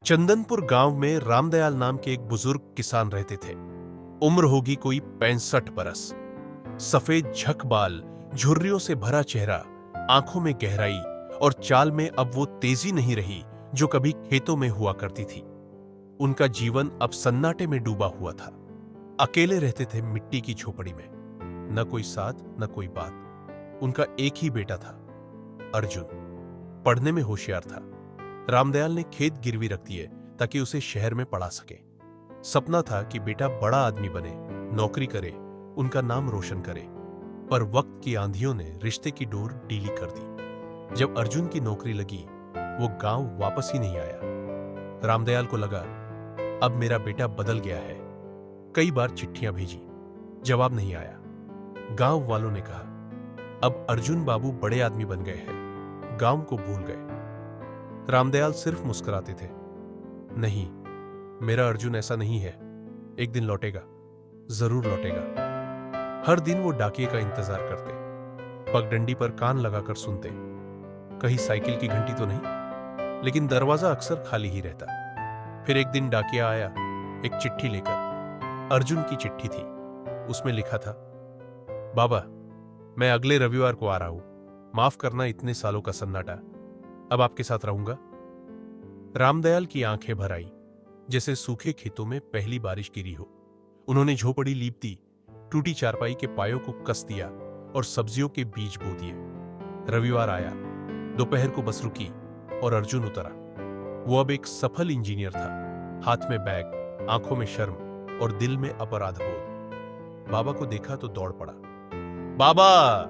चंदनपुर गांव में रामदयाल नाम के एक बुजुर्ग किसान रहते थे। उम्र होगी कोई 65 बरस। सफेद झक बाल, झुर्रियों से भरा चेहरा, आंखों में गहराई और चाल में अब वो तेजी नहीं रही जो कभी खेतों में हुआ करती थी। उनका जीवन अब सन्नाटे में डूबा हुआ था। अकेले रहते थे मिट्टी की झोपड़ी में, न कोई साथ न कोई बात। उनका एक ही बेटा था, अर्जुन। पढ़ने में होशियार था। रामदयाल ने खेत गिरवी रख दिए ताकि उसे शहर में पढ़ा सके। सपना था कि बेटा बड़ा आदमी बने, नौकरी करे, उनका नाम रोशन करे। पर वक्त की आंधियों ने रिश्ते की डोर ढीली कर दी। जब अर्जुन की नौकरी लगी, वो गांव वापस ही नहीं आया। रामदयाल को लगा अब मेरा बेटा बदल गया है। कई बार चिट्ठियां भेजी, जवाब नहीं आया। गांव वालों ने कहा अब अर्जुन बाबू बड़े आदमी बन गए हैं, गांव को भूल गए। रामदयाल सिर्फ मुस्कुराते थे। नहीं, मेरा अर्जुन ऐसा नहीं है। एक दिन लौटेगा, जरूर लौटेगा। हर दिन वो डाकिये का इंतजार करते, पगडंडी पर कान लगाकर सुनते, कहीं साइकिल की घंटी तो नहीं। लेकिन दरवाजा अक्सर खाली ही रहता। फिर एक दिन डाकिया आया, एक चिट्ठी लेकर। अर्जुन की चिट्ठी थी। उसमें लिखा था, बाबा, मैं अगले रविवार को आ रहा हूं। माफ करना इतने सालों का सन्नाटा। अब आपके साथ रहूंगा। रामदयाल की आंखें भर आई, जैसे सूखे खेतों में पहली बारिश गिरी हो। उन्होंने झोपड़ी लीप दी, टूटी चारपाई के पायों को कस दिया और सब्जियों के बीज बो दिए। रविवार आया, दोपहर को बस रुकी और अर्जुन उतरा। वो अब एक सफल इंजीनियर था, हाथ में बैग, आंखों में शर्म और दिल में अपराध बोध। बाबा को देखा तो दौड़ पड़ा। बाबा!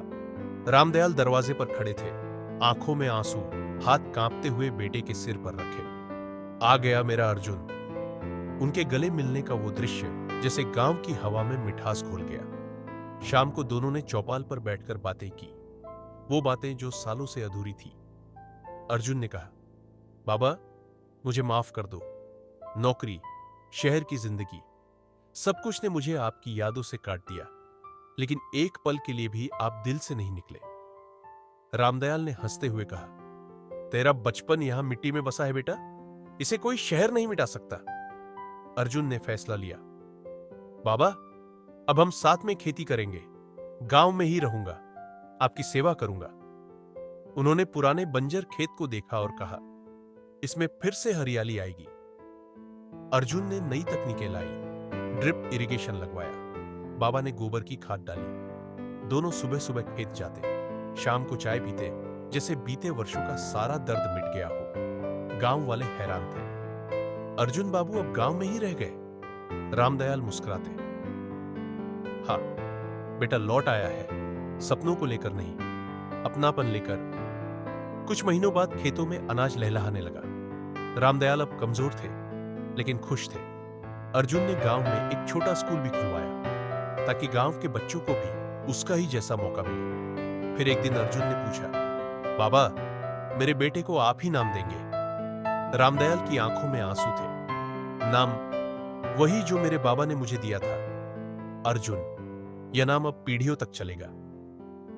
रामदयाल दरवाजे पर खड़े थे, आंखों में आंसू, हाथ कांपते हुए बेटे के सिर पर रखे। आ गया मेरा अर्जुन। उनके गले मिलने का वो दृश्य जैसे गांव की हवा में मिठास घोल गया। शाम को दोनों ने चौपाल पर बैठकर बातें की, वो बातें जो सालों से अधूरी थी। अर्जुन ने कहा, बाबा, मुझे माफ कर दो। नौकरी, शहर की जिंदगी, सब कुछ ने मुझे आपकी यादों से काट दिया। लेकिन एक पल के लिए भी आप दिल से नहीं निकले। रामदयाल ने हंसते हुए कहा, तेरा बचपन यहां मिट्टी में बसा है बेटा, इसे कोई शहर नहीं मिटा सकता। अर्जुन ने फैसला लिया, बाबा, अब हम साथ में खेती करेंगे, गांव में ही रहूंगा, आपकी सेवा करूंगा। उन्होंने पुराने बंजर खेत को देखा और कहा, इसमें फिर से हरियाली आएगी। अर्जुन ने नई तकनीकें लाई, ड्रिप इरिगेशन लगवाया। बाबा ने गोबर की खाद डाली। दोनों सुबह सुबह खेत जाते, शाम को चाय पीते, जैसे बीते वर्षों का सारा दर्द मिट गया हो। गांव वाले हैरान थे। अर्जुन बाबू अब गांव में ही रह गए। रामदयाल मुस्कुराते, हाँ, बेटा लौट आया है, सपनों को लेकर नहीं, अपनापन लेकर। कुछ महीनों बाद खेतों में अनाज लहलहाने लगा। रामदयाल अब कमजोर थे, लेकिन खुश थे। अर्जुन ने गांव में एक छोटा स्कूल भी खुलवाया, ताकि गांव के बच्चों को भी उसका ही जैसा मौका मिले। फिर एक दिन अर्जुन ने पूछा, बाबा, मेरे बेटे को आप ही नाम देंगे? रामदयाल की आंखों में आंसू थे। नाम वही जो मेरे बाबा ने मुझे दिया था, अर्जुन। यह नाम अब पीढ़ियों तक चलेगा।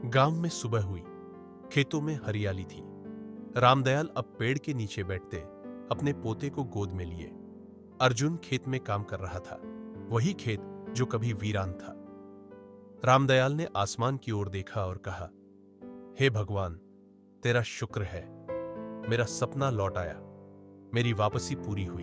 गांव में सुबह हुई, खेतों में हरियाली थी। रामदयाल अब पेड़ के नीचे बैठते, अपने पोते को गोद में लिए। अर्जुन खेत में काम कर रहा था, वही खेत जो कभी वीरान था। रामदयाल ने आसमान की ओर देखा और कहा, हे भगवान, तेरा शुक्र है, मेरा सपना लौट आया, मेरी वापसी पूरी हुई।